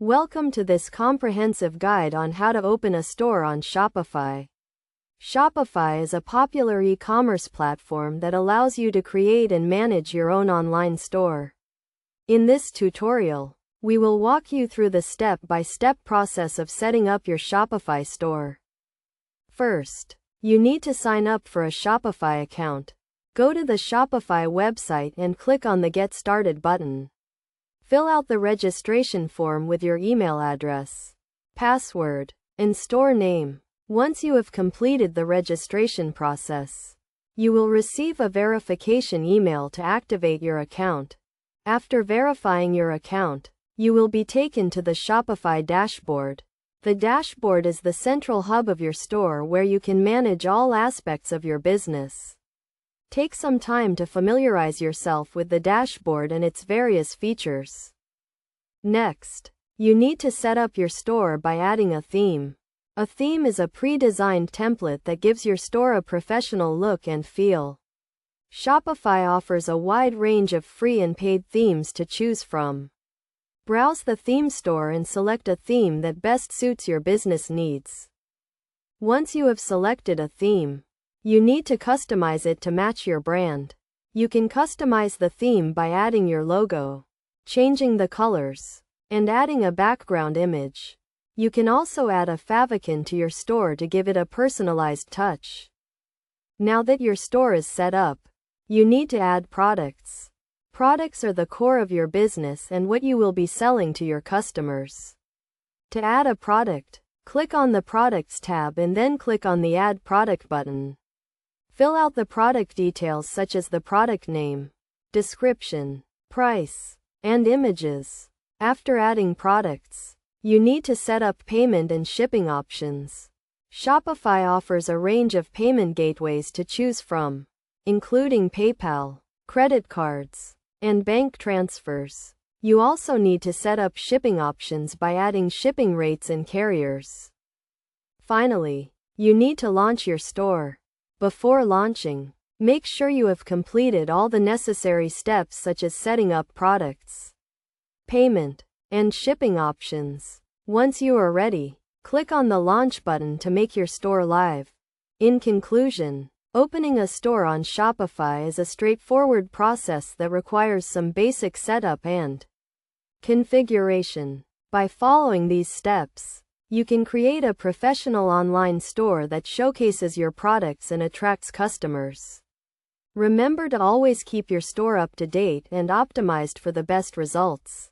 Welcome to this comprehensive guide on how to open a store on Shopify. Shopify is a popular e-commerce platform that allows you to create and manage your own online store. In this tutorial, we will walk you through the step-by-step process of setting up your Shopify store. First, you need to sign up for a Shopify account. Go to the Shopify website and click on the Get Started button. Fill out the registration form with your email address, password, and store name. Once you have completed the registration process, you will receive a verification email to activate your account. After verifying your account, you will be taken to the Shopify dashboard. The dashboard is the central hub of your store where you can manage all aspects of your business. Take some time to familiarize yourself with the dashboard and its various features. Next, you need to set up your store by adding a theme. A theme is a pre-designed template that gives your store a professional look and feel. Shopify offers a wide range of free and paid themes to choose from. Browse the theme store and select a theme that best suits your business needs. Once you have selected a theme, you need to customize it to match your brand. You can customize the theme by adding your logo, changing the colors, and adding a background image. You can also add a favicon to your store to give it a personalized touch. Now that your store is set up, you need to add products. Products are the core of your business and what you will be selling to your customers. To add a product, click on the Products tab and then click on the Add Product button. Fill out the product details such as the product name, description, price, and images. After adding products, you need to set up payment and shipping options. Shopify offers a range of payment gateways to choose from, including PayPal, credit cards, and bank transfers. You also need to set up shipping options by adding shipping rates and carriers. Finally, you need to launch your store. Before launching, make sure you have completed all the necessary steps such as setting up products, payment, and shipping options. Once you are ready, click on the Launch button to make your store live. In conclusion, opening a store on Shopify is a straightforward process that requires some basic setup and configuration. By following these steps, you can create a professional online store that showcases your products and attracts customers. Remember to always keep your store up to date and optimized for the best results.